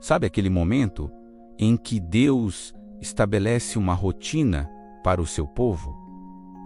Sabe aquele momento em que Deus estabelece uma rotina para o seu povo?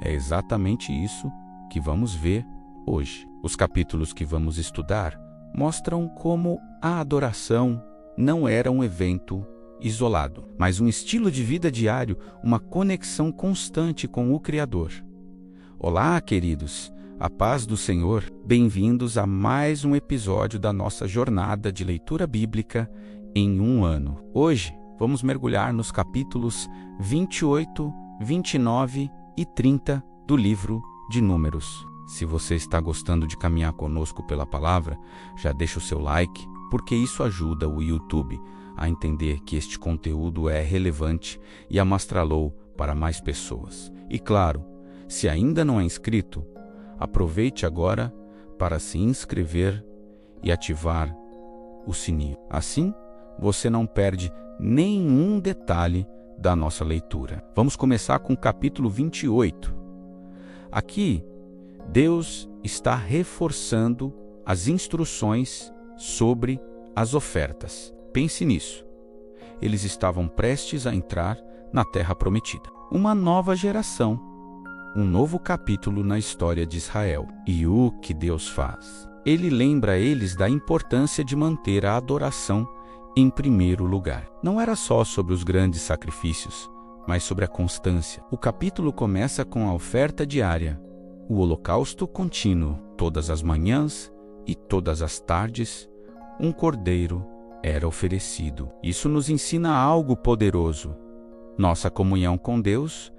É exatamente isso que vamos ver hoje. Os capítulos que vamos estudar mostram como a adoração não era um evento isolado, mas um estilo de vida diário, uma conexão constante com o Criador. Olá, queridos, a paz do Senhor, bem-vindos a mais um episódio da nossa jornada de leitura bíblica em um ano. Hoje, vamos mergulhar nos capítulos 28, 29 e 30 do livro de Números. Se você está gostando de caminhar conosco pela palavra, já deixa o seu like, porque isso ajuda o YouTube a entender que este conteúdo é relevante e amastrá-lo para mais pessoas. E claro, se ainda não é inscrito, aproveite agora para se inscrever e ativar o sininho. Assim, você não perde nenhum detalhe da nossa leitura. Vamos começar com o capítulo 28. Aqui, Deus está reforçando as instruções sobre as ofertas. Pense nisso. Eles estavam prestes a entrar na Terra Prometida. Uma nova geração, um novo capítulo na história de Israel. E o que Deus faz? Ele lembra eles da importância de manter a adoração em primeiro lugar. Não era só sobre os grandes sacrifícios, mas sobre a constância. O capítulo começa com a oferta diária, o holocausto contínuo. Todas as manhãs e todas as tardes, um cordeiro era oferecido. Isso nos ensina algo poderoso. Nossa comunhão com Deus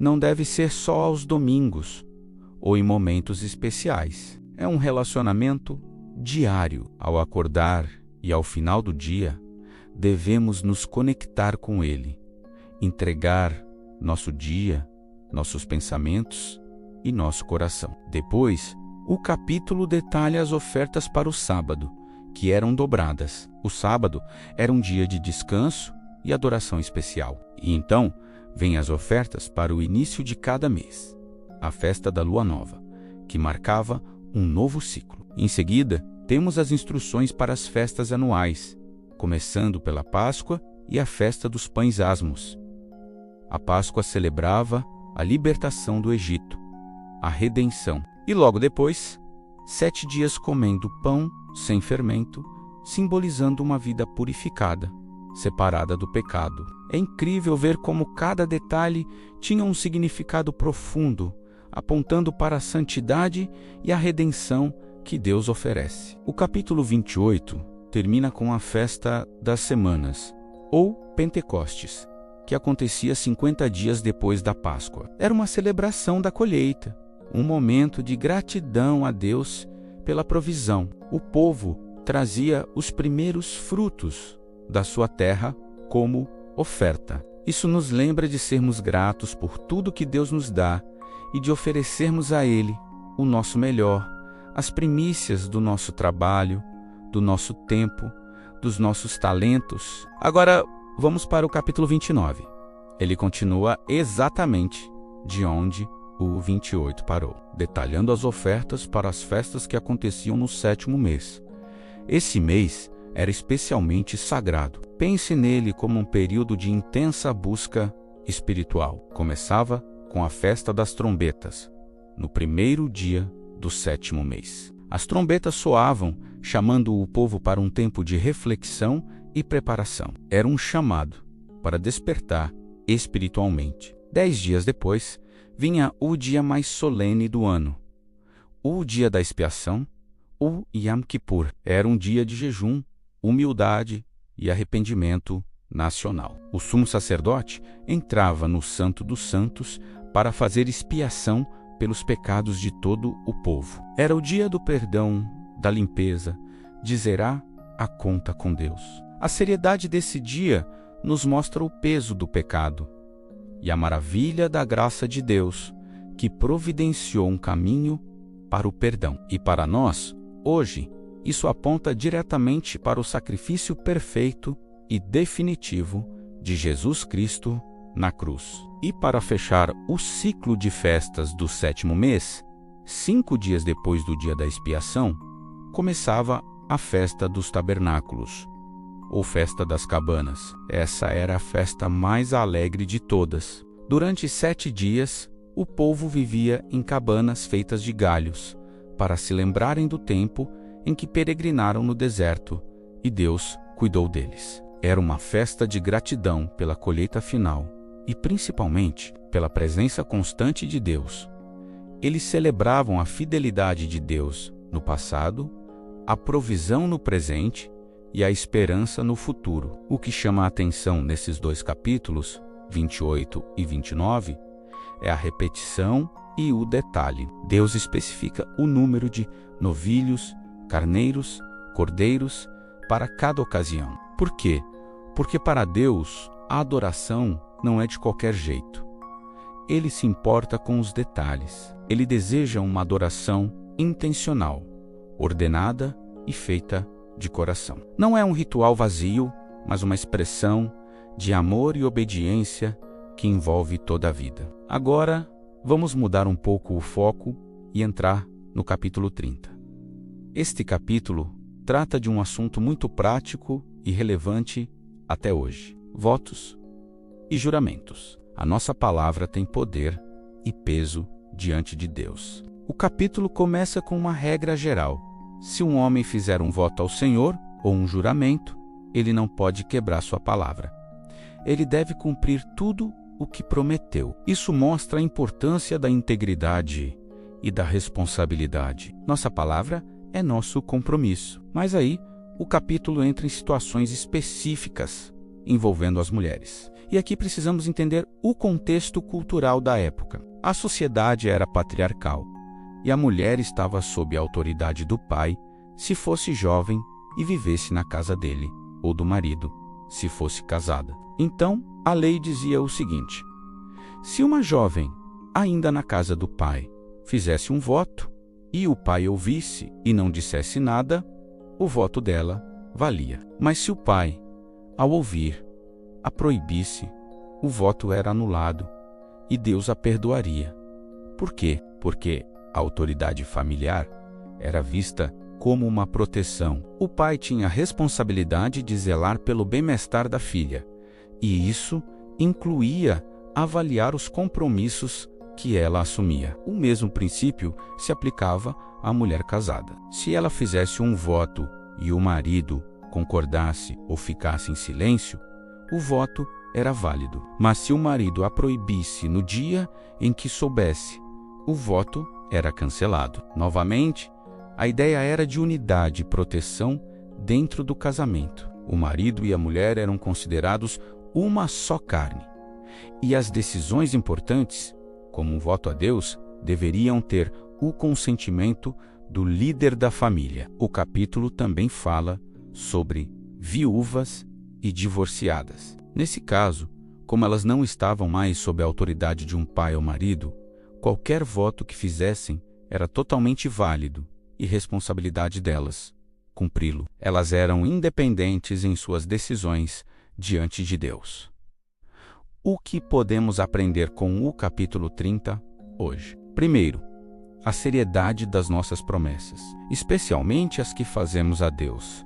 não deve ser só aos domingos ou em momentos especiais. É um relacionamento diário. Ao acordar e ao final do dia, devemos nos conectar com Ele, entregar nosso dia, nossos pensamentos e nosso coração. Depois, o capítulo detalha as ofertas para o sábado, que eram dobradas. O sábado era um dia de descanso e adoração especial. E então, vêm as ofertas para o início de cada mês, a festa da Lua Nova, que marcava um novo ciclo. Em seguida, temos as instruções para as festas anuais, começando pela Páscoa e a festa dos pães asmos. A Páscoa celebrava a libertação do Egito, a redenção. E logo depois, 7 dias comendo pão sem fermento, simbolizando uma vida purificada, separada do pecado. É incrível ver como cada detalhe tinha um significado profundo, apontando para a santidade e a redenção que Deus oferece. O capítulo 28 termina com a festa das semanas, ou Pentecostes, que acontecia 50 dias depois da Páscoa. Era uma celebração da colheita, um momento de gratidão a Deus pela provisão. O povo trazia os primeiros frutos da sua terra como oferta. Isso nos lembra de sermos gratos por tudo que Deus nos dá e de oferecermos a Ele o nosso melhor, as primícias do nosso trabalho, do nosso tempo, dos nossos talentos. Agora, vamos para o capítulo 29. Ele continua exatamente de onde o 28 parou, detalhando as ofertas para as festas que aconteciam no 7º mês. Esse mês era especialmente sagrado. Pense nele como um período de intensa busca espiritual. Começava com a festa das trombetas, no primeiro dia do 7º mês. As trombetas soavam, chamando o povo para um tempo de reflexão e preparação. Era um chamado para despertar espiritualmente. 10 dias depois, vinha o dia mais solene do ano, o dia da expiação, o Yom Kippur. Era um dia de jejum, humildade e arrependimento nacional. O sumo sacerdote entrava no Santo dos Santos para fazer expiação pelos pecados de todo o povo. Era o dia do perdão, da limpeza, de zerar a conta com Deus. A seriedade desse dia nos mostra o peso do pecado e a maravilha da graça de Deus, que providenciou um caminho para o perdão. E para nós, hoje, isso aponta diretamente para o sacrifício perfeito e definitivo de Jesus Cristo na cruz. E para fechar o ciclo de festas do 7º mês, 5 dias depois do dia da expiação, começava a festa dos tabernáculos, ou festa das cabanas. Essa era a festa mais alegre de todas. Durante 7 dias, o povo vivia em cabanas feitas de galhos, para se lembrarem do tempo em que peregrinaram no deserto, e Deus cuidou deles. Era uma festa de gratidão pela colheita final e, principalmente, pela presença constante de Deus. Eles celebravam a fidelidade de Deus no passado, a provisão no presente e a esperança no futuro. O que chama a atenção nesses 2 capítulos, 28 e 29, é a repetição e o detalhe. Deus especifica o número de novilhos, carneiros, cordeiros para cada ocasião. Por quê? Porque para Deus a adoração não é de qualquer jeito. Ele se importa com os detalhes. Ele deseja uma adoração intencional, ordenada e feita de coração. Não é um ritual vazio, mas uma expressão de amor e obediência que envolve toda a vida. Agora, vamos mudar um pouco o foco e entrar no capítulo 30. Este capítulo trata de um assunto muito prático e relevante até hoje: votos e juramentos. A nossa palavra tem poder e peso diante de Deus. O capítulo começa com uma regra geral. Se um homem fizer um voto ao Senhor ou um juramento, ele não pode quebrar sua palavra. Ele deve cumprir tudo o que prometeu. Isso mostra a importância da integridade e da responsabilidade. Nossa palavra é nosso compromisso. Mas aí, o capítulo entra em situações específicas envolvendo as mulheres. E aqui precisamos entender o contexto cultural da época. A sociedade era patriarcal, e a mulher estava sob a autoridade do pai se fosse jovem e vivesse na casa dele, ou do marido, se fosse casada. Então, a lei dizia o seguinte: se uma jovem, ainda na casa do pai, fizesse um voto, e o pai ouvisse e não dissesse nada, o voto dela valia. Mas se o pai, ao ouvir, a proibisse, o voto era anulado e Deus a perdoaria. Por quê? Porque a autoridade familiar era vista como uma proteção. O pai tinha a responsabilidade de zelar pelo bem-estar da filha, e isso incluía avaliar os compromissos que ela assumia. O mesmo princípio se aplicava à mulher casada. Se ela fizesse um voto e o marido concordasse ou ficasse em silêncio, o voto era válido. Mas se o marido a proibisse no dia em que soubesse, o voto era cancelado. Novamente, a ideia era de unidade e proteção dentro do casamento. O marido e a mulher eram considerados uma só carne. E as decisões importantes, como um voto a Deus, deveriam ter o consentimento do líder da família. O capítulo também fala sobre viúvas e divorciadas. Nesse caso, como elas não estavam mais sob a autoridade de um pai ou marido, qualquer voto que fizessem era totalmente válido e responsabilidade delas cumpri-lo. Elas eram independentes em suas decisões diante de Deus. O que podemos aprender com o capítulo 30 hoje? Primeiro, a seriedade das nossas promessas, especialmente as que fazemos a Deus.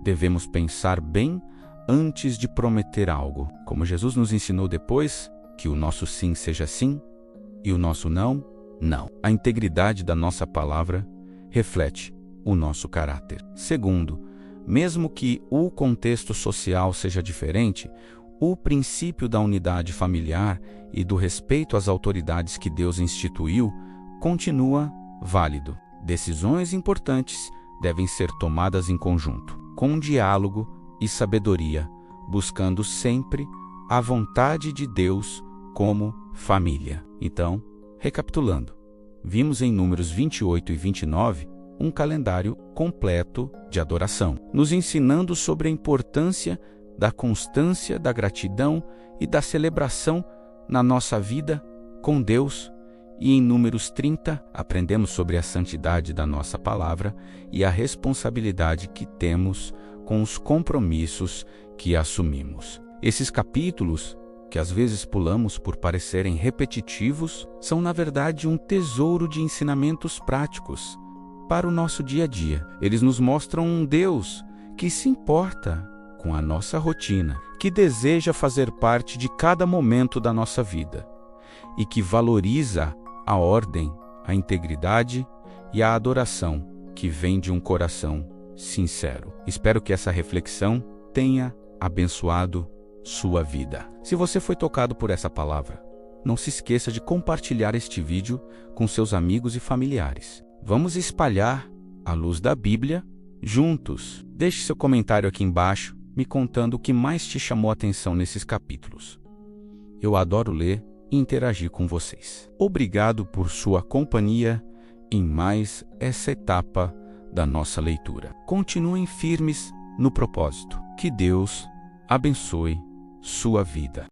Devemos pensar bem antes de prometer algo, como Jesus nos ensinou depois, que o nosso sim seja sim e o nosso não, não. A integridade da nossa palavra reflete o nosso caráter. Segundo, mesmo que o contexto social seja diferente, o princípio da unidade familiar e do respeito às autoridades que Deus instituiu continua válido. Decisões importantes devem ser tomadas em conjunto, com diálogo e sabedoria, buscando sempre a vontade de Deus como família. Então, recapitulando, vimos em Números 28 e 29 um calendário completo de adoração, nos ensinando sobre a importância da constância, da gratidão e da celebração na nossa vida com Deus. E em Números 30, aprendemos sobre a santidade da nossa palavra e a responsabilidade que temos com os compromissos que assumimos. Esses capítulos, que às vezes pulamos por parecerem repetitivos, são na verdade um tesouro de ensinamentos práticos para o nosso dia a dia. Eles nos mostram um Deus que se importa com a nossa rotina, que deseja fazer parte de cada momento da nossa vida e que valoriza a ordem, a integridade e a adoração que vem de um coração sincero. Espero que essa reflexão tenha abençoado sua vida. Se você foi tocado por essa palavra, não se esqueça de compartilhar este vídeo com seus amigos e familiares. Vamos espalhar a luz da Bíblia juntos. Deixe seu comentário aqui embaixo, me contando o que mais te chamou a atenção nesses capítulos. Eu adoro ler e interagir com vocês. Obrigado por sua companhia em mais essa etapa da nossa leitura. Continuem firmes no propósito. Que Deus abençoe sua vida.